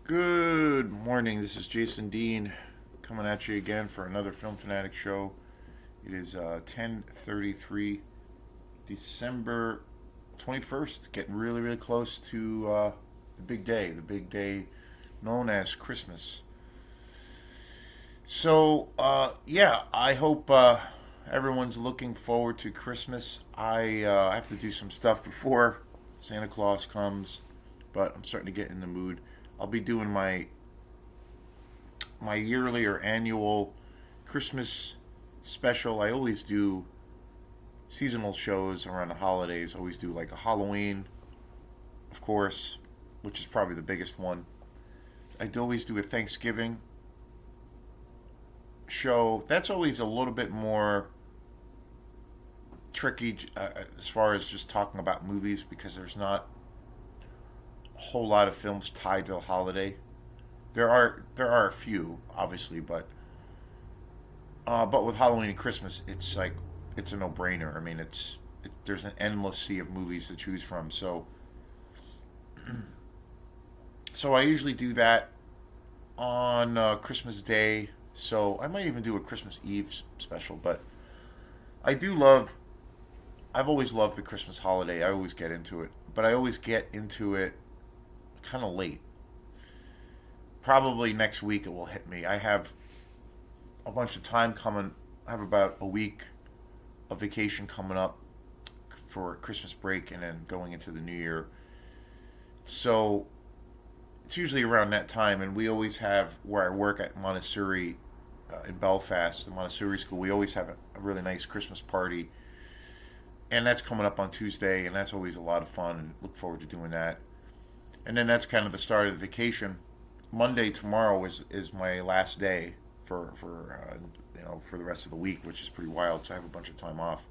Good morning. This is Jason Dean coming at you again for another Film Fanatic show. It is 10:33, December 21st, getting really, really close to the big day known as Christmas. So, I hope everyone's looking forward to Christmas. I have to do some stuff before Santa Claus comes, but I'm starting to get in the mood. I'll be doing my yearly or annual Christmas special. I always do seasonal shows around the holidays. I always do like a Halloween, of course, which is probably the biggest one. I do always do a Thanksgiving show. That's always a little bit more tricky as far as just talking about movies because there's not a whole lot of films tied to the holiday. There are a few, obviously, but with Halloween and Christmas, it's a no brainer. I mean, there's an endless sea of movies to choose from. So I usually do that on Christmas Day. So I might even do a Christmas Eve special. But I do love. I've always loved the Christmas holiday. I always get into it, but I always get into it kind of late. Probably next week it will hit me. I have a bunch of time coming. I have about a week of vacation coming up for Christmas break and then going into the new year. So it's usually around that time, and we always have where I work at Montessori in Belfast, the Montessori school. We always have a really nice Christmas party, and that's coming up on Tuesday, and that's always a lot of fun. And look forward to doing that. And then that's kind of the start of the vacation. Monday tomorrow is my last day for the rest of the week, which is pretty wild. So I have a bunch of time off,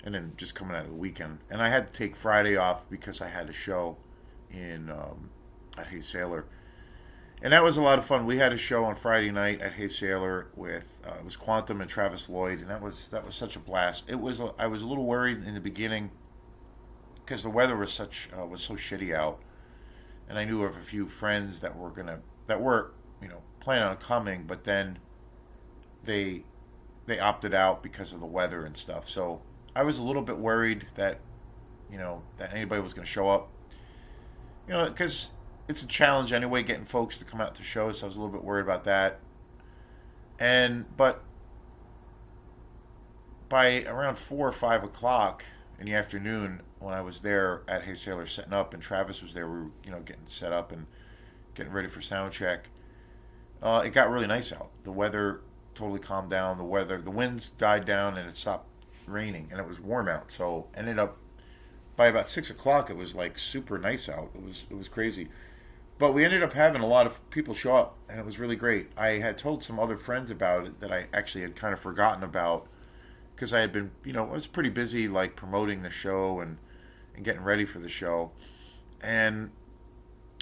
and then just coming out of the weekend. And I had to take Friday off because I had a show in at Hey Sailor, and that was a lot of fun. We had a show on Friday night at Hey Sailor with it was Quantum and Travis Lloyd, and that was such a blast. I was a little worried in the beginning because the weather was so shitty out, and I knew of a few friends that were planning on coming, but then they they opted out because of the weather and stuff. So I was a little bit worried that that anybody was going to show up. Because it's a challenge anyway getting folks to come out to shows. So I was a little bit worried about that. But by around 4 or 5 o'clock in the afternoon, when I was there at Hey Sailor setting up, and Travis was there, we were getting set up and getting ready for sound check. It got really nice out. The weather totally calmed down. The winds died down, and it stopped raining, and it was warm out. So ended up by about 6 o'clock, it was like super nice out. It was crazy. But we ended up having a lot of people show up, and it was really great. I had told some other friends about it that I actually had kind of forgotten about because I had been, I was pretty busy like promoting the show and getting ready for the show. And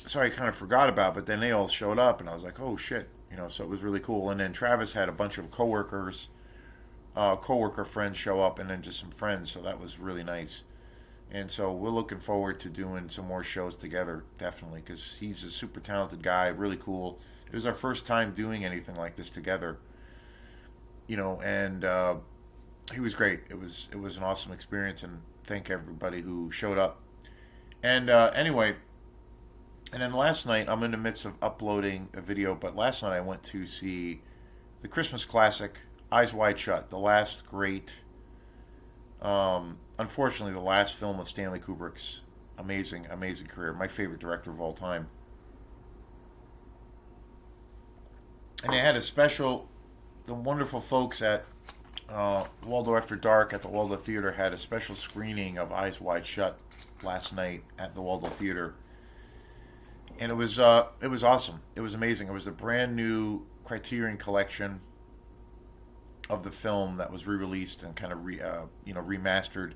so I kind of forgot about it, but then they all showed up, and I was like, oh shit, so it was really cool. And then Travis had a bunch of coworker friends show up, and then just some friends, so that was really nice. And so we're looking forward to doing some more shows together, definitely, because he's a super talented guy, really cool. It was our first time doing anything like this together, and he was great. It was an awesome experience, and thank everybody who showed up. And anyway, and then last night I'm in the midst of uploading a video, but last night I went to see the Christmas classic Eyes Wide Shut, the last great, unfortunately, the last film of Stanley Kubrick's amazing, amazing career. My favorite director of all time. And they had a special, the wonderful folks at Waldo After Dark at the Waldo Theater had a special screening of Eyes Wide Shut last night at the Waldo Theater, and it was awesome. It was amazing. It was a brand new Criterion collection of the film that was re-released and kind of remastered,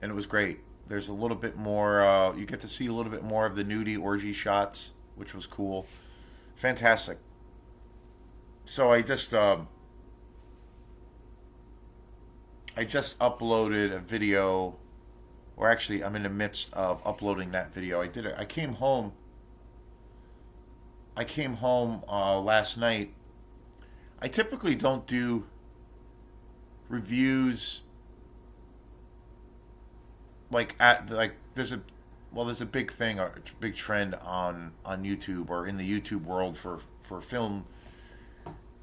and it was great. There's a little bit more. You get to see a little bit more of the nudie orgy shots, which was cool. Fantastic. So I just uploaded a video, or actually, I'm in the midst of uploading that video. I did it. I came home I came home last night. I typically don't do reviews like there's a big thing, a big trend on YouTube or in the YouTube world for film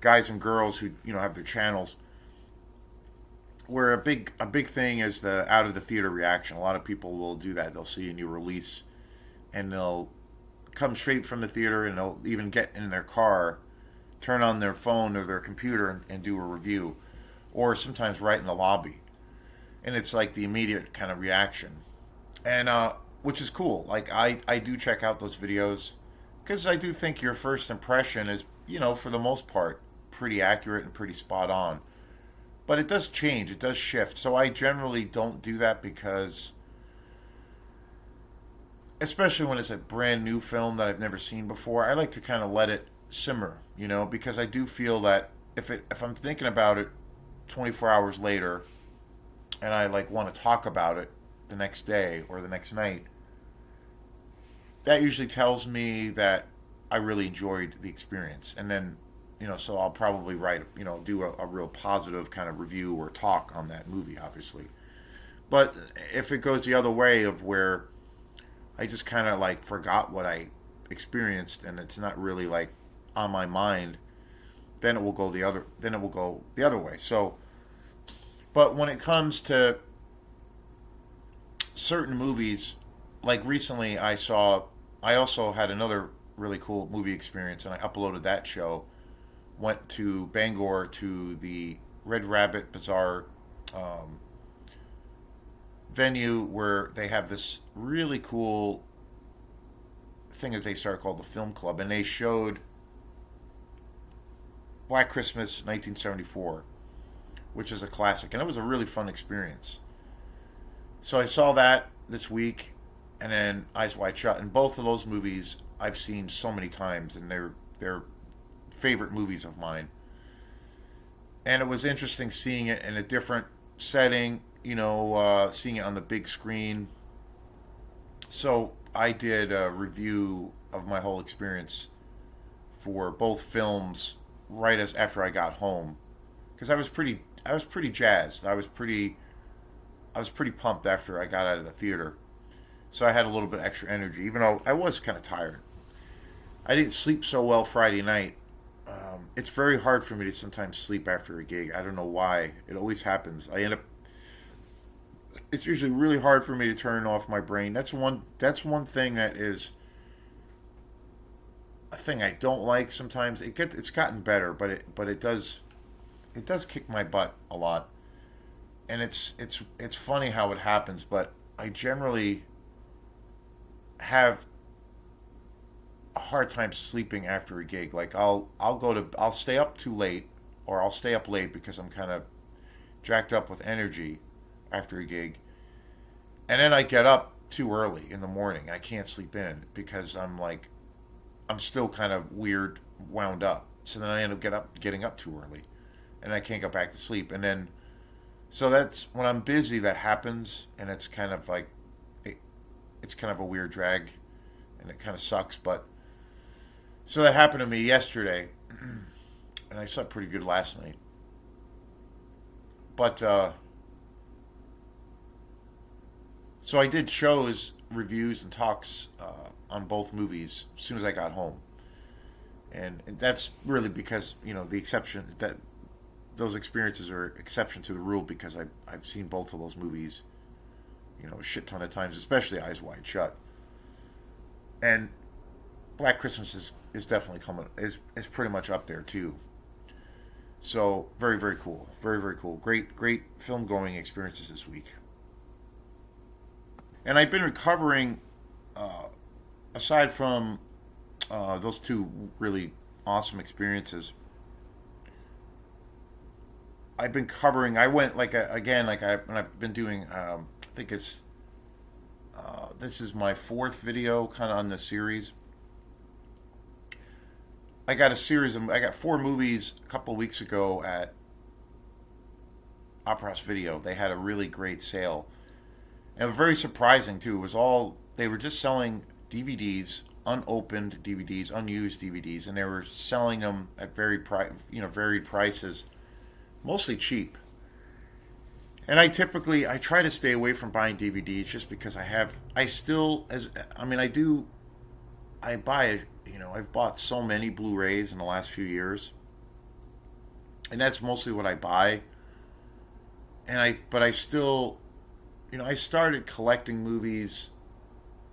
guys and girls who have their channels, where a big thing is the out of the theater reaction. A lot of people will do that. They'll see a new release and they'll come straight from the theater, and they'll even get in their car, turn on their phone or their computer, and do a review, or sometimes right in the lobby. And it's like the immediate kind of reaction, and which is cool. Like I do check out those videos because I do think your first impression is, for the most part, pretty accurate and pretty spot on. But it does change, it does shift. So I generally don't do that because, especially when it's a brand new film that I've never seen before, I like to kind of let it simmer, because I do feel that if I'm thinking about it 24 hours later and I like want to talk about it the next day or the next night, that usually tells me that I really enjoyed the experience. And then, so I'll probably write, do a real positive kind of review or talk on that movie, obviously. But if it goes the other way of where I just kind of like forgot what I experienced and it's not really like on my mind, then it will go the other way. So, but when it comes to certain movies, like recently I also had another really cool movie experience, and I uploaded that show. Went to Bangor to the Red Rabbit Bazaar venue where they have this really cool thing that they started called the Film Club, and they showed Black Christmas 1974, which is a classic, and it was a really fun experience. So I saw that this week, and then Eyes Wide Shut, and both of those movies I've seen so many times, and they're favorite movies of mine. And it was interesting seeing it in a different setting, seeing it on the big screen. So I did a review of my whole experience for both films right as after I got home, because I was pretty jazzed. I was pretty pumped after I got out of the theater. So I had a little bit extra energy, even though I was kind of tired. I didn't sleep so well Friday night. It's very hard for me to sometimes sleep after a gig. I don't know why. It always happens. It's usually really hard for me to turn off my brain. That's one thing that is a thing I don't like sometimes. It's gotten better, but it does kick my butt a lot. And it's funny how it happens, but I generally have a hard time sleeping after a gig. Like I'll stay up too late, or I'll stay up late because I'm kind of jacked up with energy after a gig, and then I get up too early in the morning. I can't sleep in because I'm still kind of weird wound up. So then I end up getting up too early, and I can't go back to sleep. And then so that's when I'm busy that happens, and it's kind of like it's kind of a weird drag, and it kind of sucks, but. So that happened to me yesterday, and I slept pretty good last night. But, so I did shows, reviews, and talks on both movies as soon as I got home. And that's really because, the exception, that those experiences are exception to the rule, because I've seen both of those movies, a shit ton of times, especially Eyes Wide Shut. And Black Christmas is definitely is pretty much up there too. So very, very cool. Very, very cool. Great film going experiences this week. And I've been recovering, aside from those two really awesome experiences. I've been covering. I went and I've been doing. I think it's. This is my fourth video, kind of on the series. I got I got 4 movies a couple of weeks ago at Opera House Video. They had a really great sale. And it was very surprising too. It was they were just selling DVDs unopened DVDs, unused DVDs, and they were selling them at varied prices, mostly cheap. And I try to stay away from buying DVDs just because I still, as I mean, I do, I buy, I've bought so many Blu-rays in the last few years, and that's mostly what I buy. But I still, I started collecting movies,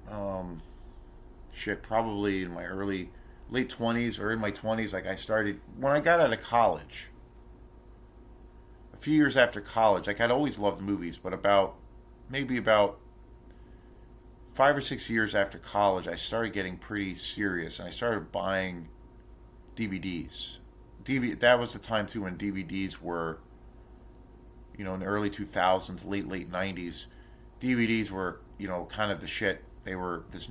um, probably in my late 20s or in my 20s. Like I started when I got out of college. A few years after college, like I'd always loved movies, but maybe about 5 or 6 years after college, I started getting pretty serious, and I started buying DVDs. That was the time too when DVDs were, in the early 2000s, late 90s. DVDs were, kind of the shit. They were this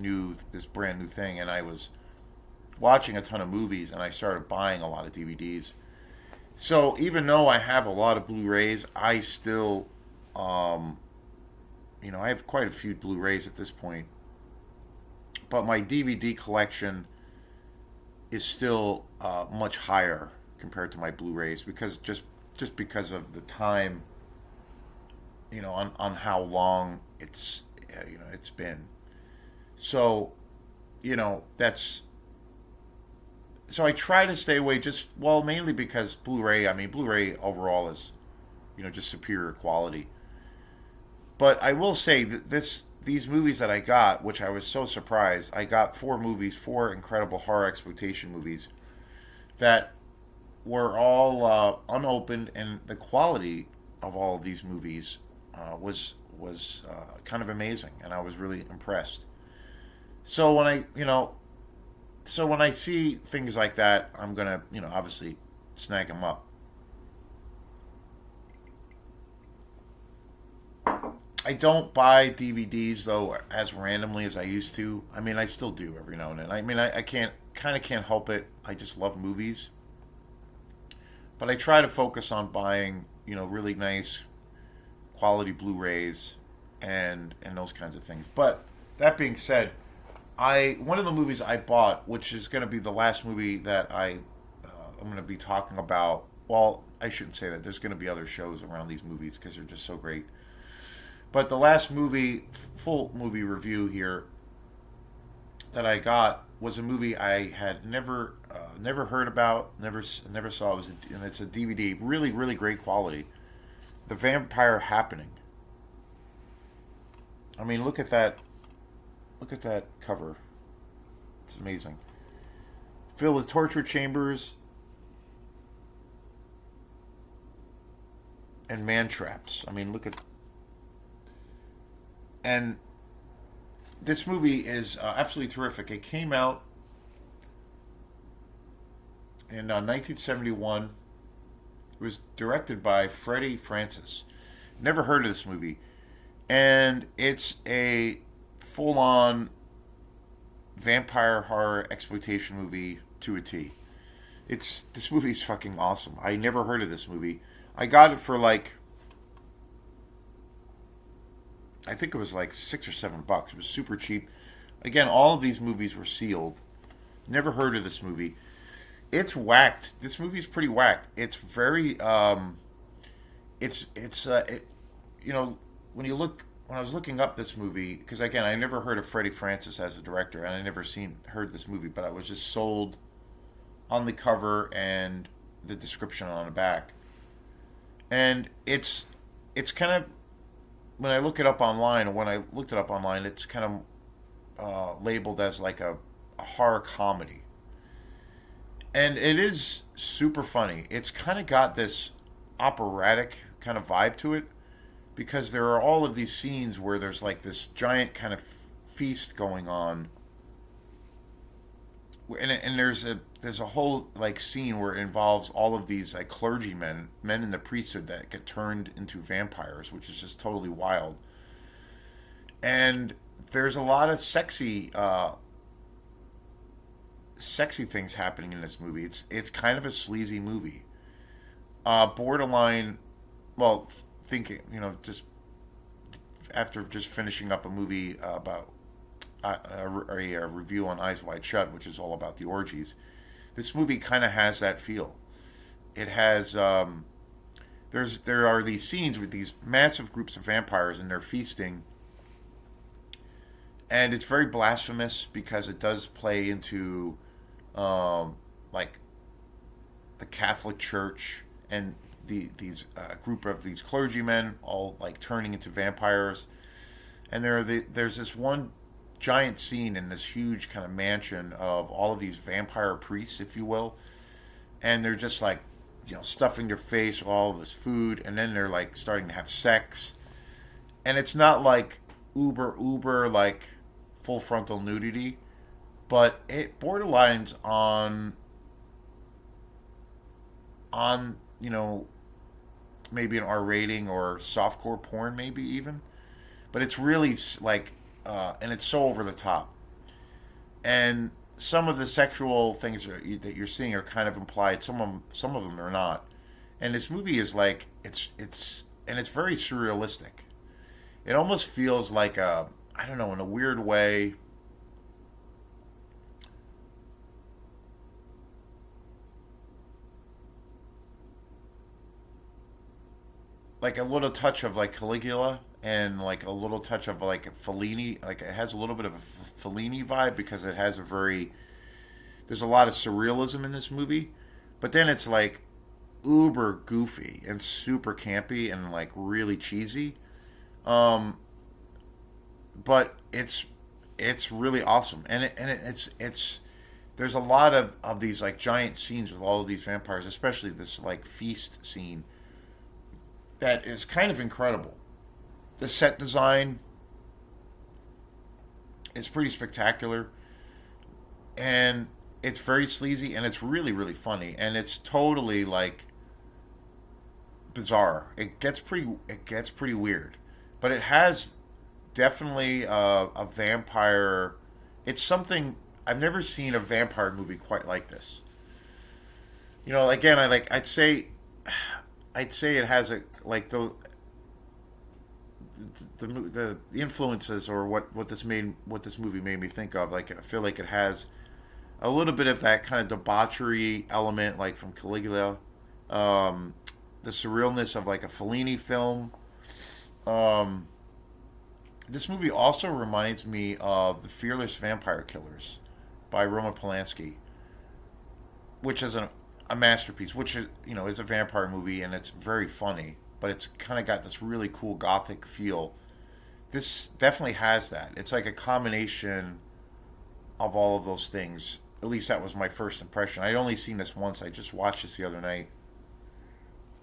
brand new thing, and I was watching a ton of movies, and I started buying a lot of DVDs. So even though I have a lot of Blu-rays, I still, I have quite a few Blu-rays at this point. But my DVD collection is still much higher compared to my Blu-rays because just because of the time, on how long it's been. So, that's so I try to stay away mainly because Blu-ray overall is, just superior quality. But I will say that these movies that I got, which I was so surprised, I got four incredible horror exploitation movies that were all unopened, and the quality of all of these movies was kind of amazing, and I was really impressed. So when I see things like that, I'm gonna obviously snag them up. I don't buy DVDs though as randomly as I used to. I mean, I still do every now and then. I mean, I can't help it. I just love movies, but I try to focus on buying really nice quality Blu-rays and those kinds of things. But that being said, I one of the movies I bought, which is going to be the last movie that I'm going to be talking about. Well, I shouldn't say that. There's going to be other shows around these movies because they're just so great. But the last full movie review here that I got was a movie I had never heard about, never saw. And it's a DVD, really really great quality. The Vampire Happening. I mean, look at that. Look at that cover. It's amazing. Filled with torture chambers and man traps. I mean, look at. And this movie is absolutely terrific. It came out in 1971. It was directed by Freddie Francis. Never heard of this movie. And it's a full-on vampire horror exploitation movie to a T. This movie's fucking awesome. I never heard of this movie. I got it for I think it was like $6 or $7. It was super cheap. Again, all of these movies were sealed. Never heard of this movie. It's whacked. This movie's pretty whacked. It's very when I was looking up this movie, because again I never heard of Freddie Francis as a director, and I never heard this movie, but I was just sold on the cover and the description on the back. And it's kind of, when I look it up online, or when I looked it up online, it's kind of labeled as like a horror comedy. And it is super funny. It's kind of got this operatic kind of vibe to it, because there are all of these scenes where there's like this giant kind of feast going on, and there's a whole like scene where it involves all of these like clergymen, men in the priesthood, that get turned into vampires, which is just totally wild. And there's a lot of sexy things happening in this movie. It's kind of a sleazy movie, borderline. Well, thinking just after just finishing up a movie about a review on Eyes Wide Shut, which is all about the orgies. This movie kind of has that feel. It has there are these scenes with these massive groups of vampires and they're feasting, and it's very blasphemous because it does play into like the Catholic Church and these group of these clergymen all like turning into vampires. And there's this one giant scene in this huge kind of mansion of all of these vampire priests, if you will, and they're just like, stuffing their face with all of this food, and then they're like starting to have sex, and it's not like uber like full frontal nudity, but it borderlines on maybe an R rating or softcore porn, maybe even, but it's really like, and it's so over the top, and some of the sexual things that you're seeing are kind of implied. Some of them are not, and this movie is like it's very surrealistic. It almost feels like I don't know, in a weird way, like a little touch of like Caligula and like a little touch of like Fellini. Like it has a little bit of a Fellini vibe because it has a very there's a lot of surrealism in this movie, but then it's like uber goofy and super campy and like really cheesy. Um, but it's really awesome, and it's there's a lot of these like giant scenes with all of these vampires, especially this like feast scene that is kind of incredible. The set design is pretty spectacular, and it's very sleazy, and it's really funny, and it's totally like bizarre. It gets pretty weird, but it has definitely a vampire. It's something I've never seen a vampire movie quite like this. Again, I'd say it has a like the influences or what this movie made me think of. Like I feel like it has a little bit of that kind of debauchery element, like from Caligula, the surrealness of like a Fellini film. Um, this movie also reminds me of The Fearless Vampire Killers by Roman Polanski, which is a masterpiece, which is a vampire movie, and it's very funny, but it's kind of got this really cool gothic feel. This definitely has that. It's like a combination of all of those things. At least that was my first impression. I'd only seen this once. I just watched this the other night,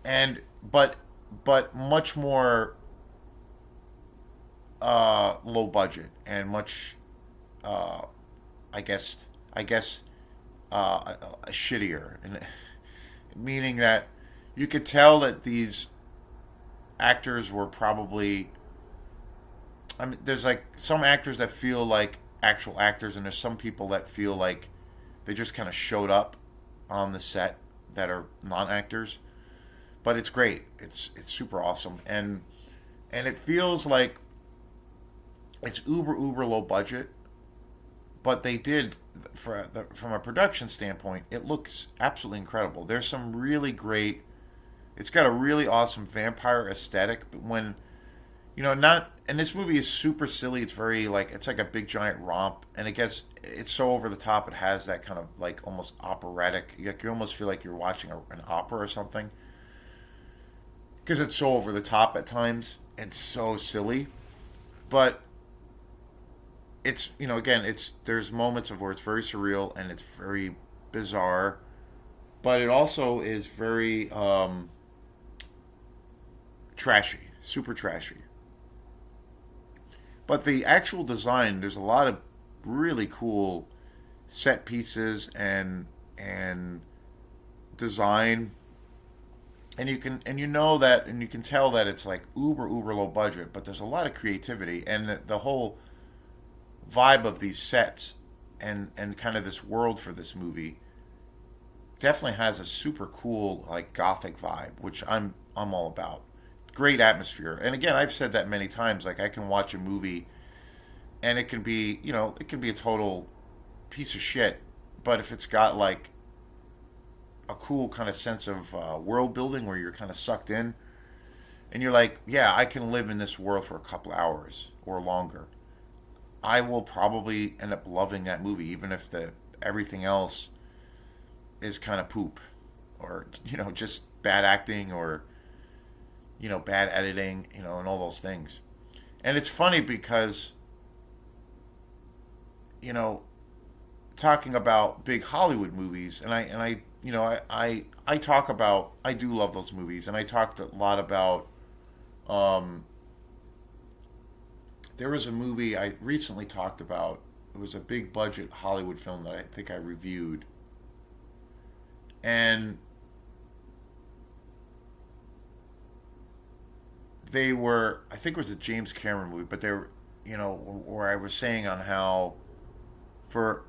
and but much more low budget and much uh, I guess I guess shittier, and meaning that you could tell that these actors were probably. I mean, there's like some actors that feel like actual actors, and there's some people that feel like they just kind of showed up on the set that are non-actors. But it's great. It's super awesome, and it feels like it's uber low budget, but they did from a production standpoint. It looks absolutely incredible. There's some really great. It's got a really awesome vampire aesthetic, but when not and this movie is super silly. It's very like it's like a big giant romp, and it's so over the top. It has that kind of like almost operatic. You almost feel like you're watching an opera or something because it's so over the top at times and so silly. But it's again it's there's moments of where it's very surreal and it's very bizarre, but it also is very trashy, super trashy. But the actual design, there's a lot of really cool set pieces and design, and you know that, and you can tell that it's like uber low budget, but there's a lot of creativity, and the whole vibe of these sets and kind of this world for this movie definitely has a super cool like gothic vibe, which I'm all about. Great atmosphere, and again, I've said that many times. Like I can watch a movie and it can be, it can be a total piece of shit. But if it's got like a cool kind of sense of world building where you're kind of sucked in, and you're like, yeah, I can live in this world for a couple hours or longer, I will probably end up loving that movie, even if the everything else is kind of poop, or just bad acting, or bad editing, and all those things. And it's funny because you know talking about big Hollywood movies, and I I talk about, I do love those movies, and I talked a lot about. Um, there was a movie I recently talked about. It was a big budget Hollywood film that I think I reviewed, and they were, I think it was a James Cameron movie, but they were, where I was saying on how for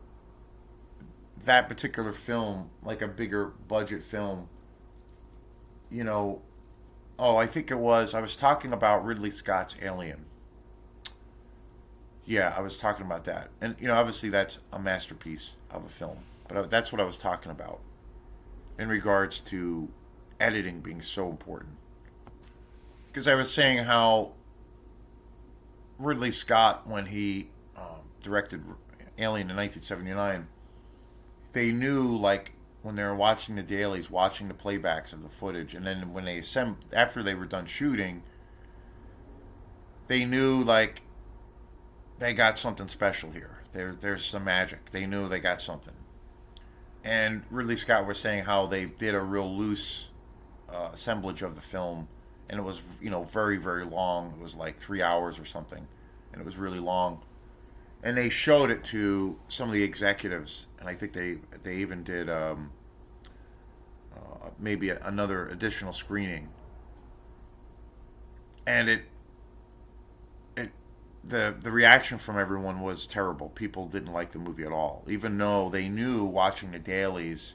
that particular film, like a bigger budget film, you know, oh, I think it was, I was talking about Ridley Scott's Alien. Yeah, I was talking about that. And, obviously that's a masterpiece of a film. But that's what I was talking about in regards to editing being so important. Because I was saying how Ridley Scott, when he directed Alien in 1979, they knew, like, when they were watching the dailies, watching the playbacks of the footage, and then when they after they were done shooting, they knew, like, they got something special here. There's some magic. They knew they got something. And Ridley Scott was saying how they did a real loose assemblage of the film, and it was, very, very long. It was like 3 hours or something, and it was really long. And they showed it to some of the executives, and I think they even did maybe another additional screening. And it the reaction from everyone was terrible. People didn't like the movie at all, even though they knew, watching the dailies,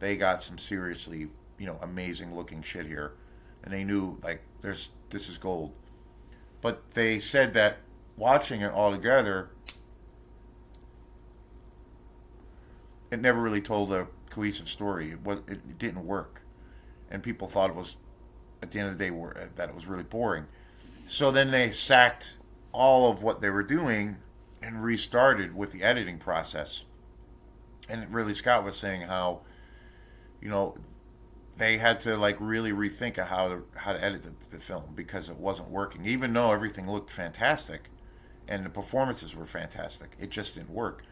they got some seriously, amazing looking shit here, and they knew, like, this is gold. But they said that watching it all together, it never really told a cohesive story. It didn't work, and people thought it was, at the end of the day, that it was really boring. So then they sacked all of what they were doing and restarted with the editing process. And Ridley Scott was saying how, you know, they had to, like, really rethink of how to edit the film because it wasn't working. Even though everything looked fantastic and the performances were fantastic, it just didn't work.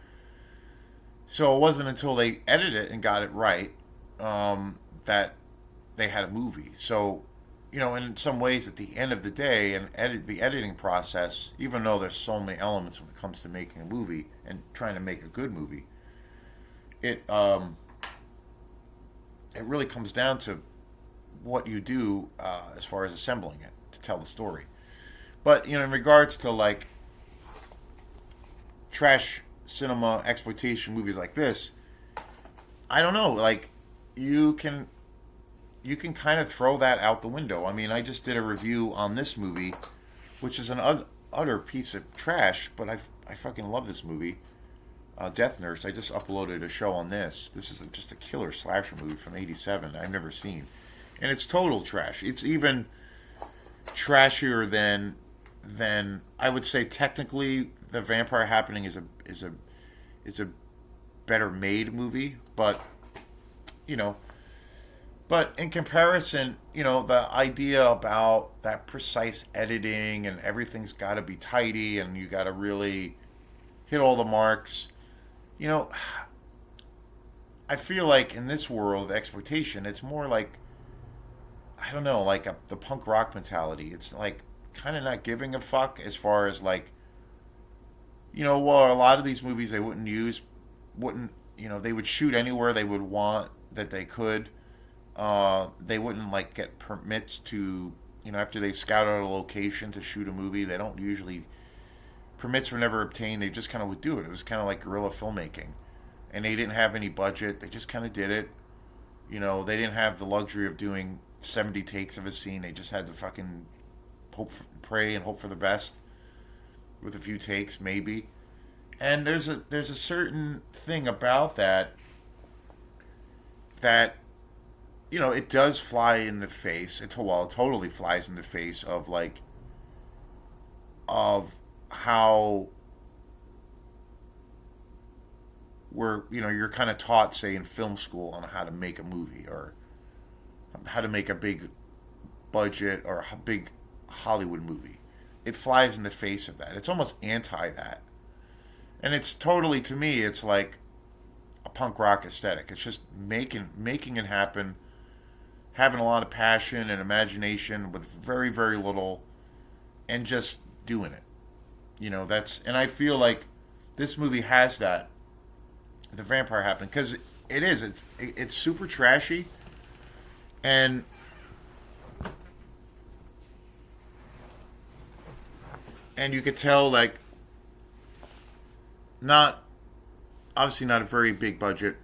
So it wasn't until they edited it and got it right, that they had a movie. So, in some ways, at the end of the day, and the editing process, even though there's so many elements when it comes to making a movie and trying to make a good movie, it it really comes down to what you do, as far as assembling it to tell the story. But, in regards to, like, trash cinema exploitation movies like this, I don't know. Like, you can kind of throw that out the window. I mean, I just did a review on this movie, which is an utter piece of trash, but I fucking love this movie. Death Nurse. I just uploaded a show on this. This is just a killer slasher movie from '87 I've never seen, and it's total trash. It's even trashier than I would say. Technically, The Vampire Happening is a better made movie, but you know, but in comparison, the idea about that precise editing and everything's got to be tidy and you got to really hit all the marks. I feel like in this world of exploitation, it's more like, I don't know, like the punk rock mentality. It's like kind of not giving a fuck as far as, like, well, a lot of these movies they wouldn't, they would shoot anywhere they would want that they could. They wouldn't, like, get permits to, after they scout out a location to shoot a movie. They don't usually, permits were never obtained. They just kind of would do it. It was kind of like guerrilla filmmaking, and they didn't have any budget. They just kind of did it. They didn't have the luxury of doing 70 takes of a scene. They just had to fucking pray and hope for the best. with a few takes, maybe. And there's a certain thing about that it does fly in the face. It totally flies in the face of of how you're kind of taught, say, in film school on how to make a movie or how to make a big budget or a big Hollywood movie. It flies in the face of that. It's almost anti that. And it's totally, to me, it's like a punk rock aesthetic. It's just making it happen, having a lot of passion and imagination with very, very little, and just doing it. And I feel like this movie has that. The Vampire happening, because it's super trashy, and you could tell, like, not obviously not a very big budget,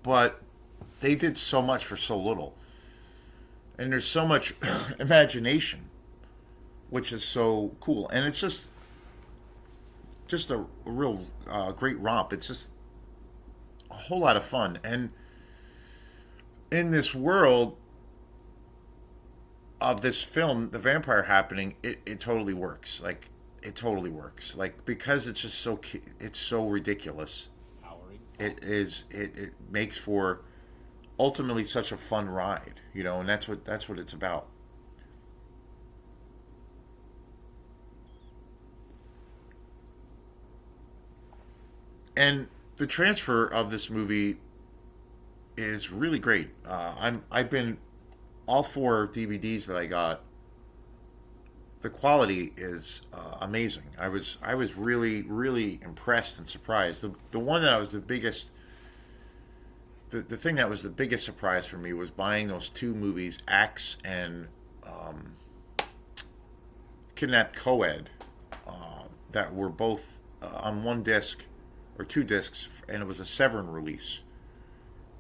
but they did so much for so little, and there's so much imagination, which is so cool, and it's just a real great romp. It's just a whole lot of fun, and in this world of this film, The Vampire Happening, it totally works. Like, it totally works. Like, because it's just it's so ridiculous. It makes for ultimately such a fun ride, and that's what it's about. And the transfer of this movie is really great. I've been all four DVDs that I got. The quality is amazing. I was really, really impressed and surprised. The one that I was the biggest the thing that was the biggest surprise for me was buying those two movies, Axe and Kidnapped Coed, that were both on one disc or two discs, and it was a Severn release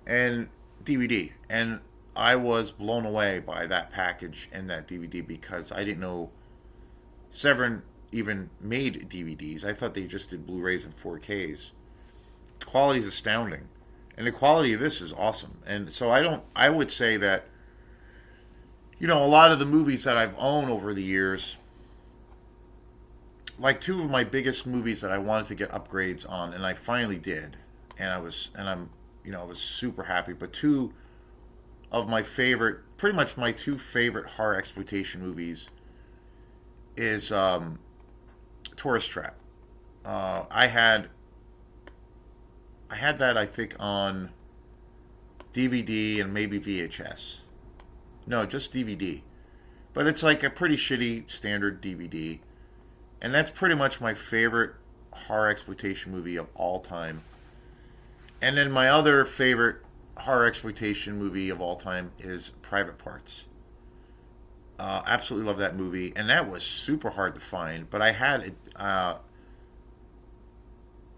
and DVD. And I was blown away by that package and that DVD because I didn't know Severn even made DVDs. I thought they just did Blu-rays and 4Ks. The quality is astounding, and the quality of this is awesome. And so I would say that a lot of the movies that I've owned over the years, like two of my biggest movies that I wanted to get upgrades on, and I finally did, and I was super happy. But two of my favorite, pretty much my two favorite horror exploitation movies is Tourist Trap. I had that, I think, on DVD and maybe VHS. No, just DVD. But it's like a pretty shitty standard DVD. And that's pretty much my favorite horror exploitation movie of all time. And then my other favorite horror exploitation movie of all time is Private Parts. Absolutely love that movie, and that was super hard to find. But I had a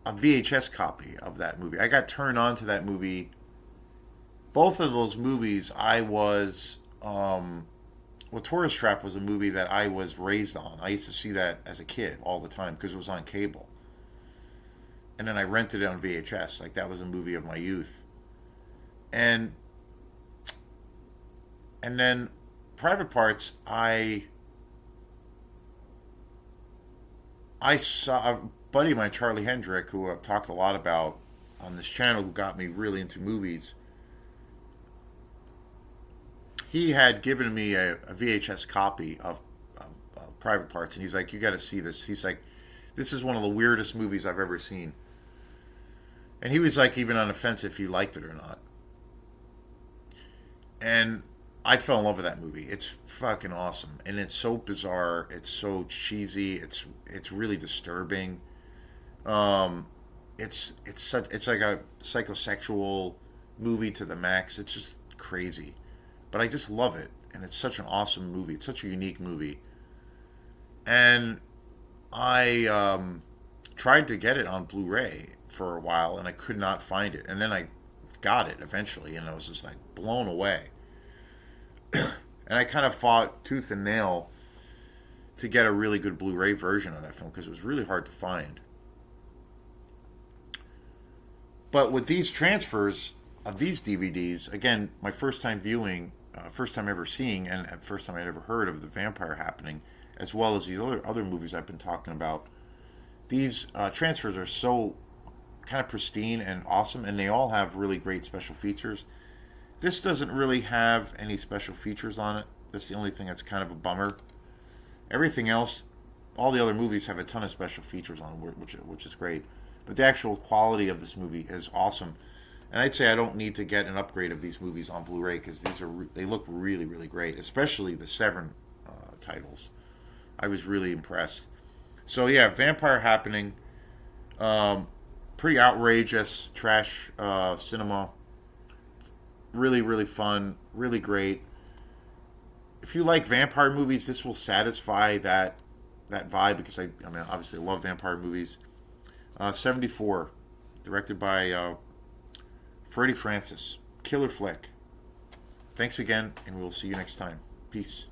VHS copy of that movie. I got turned on to that movie. Both of those movies, I was. Tourist Trap was a movie that I was raised on. I used to see that as a kid all the time because it was on cable. And then I rented it on VHS. Like, that was a movie of my youth. And then Private Parts, I saw a buddy of mine, Charlie Hendrick, who I've talked a lot about on this channel, who got me really into movies. He had given me a VHS copy of Private Parts, and he's like, "You got to see this." He's like, "This is one of the weirdest movies I've ever seen." And he was like, even on the fence if he liked it or not. And I fell in love with that movie. It's fucking awesome, and it's so bizarre. It's so cheesy. It's really disturbing. It's like a psychosexual movie to the max. It's just crazy, but I just love it, and it's such an awesome movie. It's such a unique movie, and I tried to get it on Blu-ray for a while, and I could not find it, and then I got it eventually, and I was just like blown away. And I kind of fought tooth and nail to get a really good Blu-ray version of that film because it was really hard to find. But with these transfers of these DVDs, again, my first time viewing, first time ever seeing, and first time I'd ever heard of the Vampire Happening, as well as these other movies I've been talking about. These transfers are so kind of pristine and awesome, and they all have really great special features. This doesn't really have any special features on it. That's the only thing that's kind of a bummer. Everything else, all the other movies have a ton of special features on them, which is great. But the actual quality of this movie is awesome. And I'd say I don't need to get an upgrade of these movies on Blu-ray because they look really, really great, especially the Severn titles. I was really impressed. So yeah, Vampire Happening, pretty outrageous trash cinema. Really, really fun, really great. If you like vampire movies, this will satisfy that vibe because I mean obviously I love vampire movies. 74, directed by Freddie Francis. Killer flick. Thanks again, and we'll see you next time. Peace.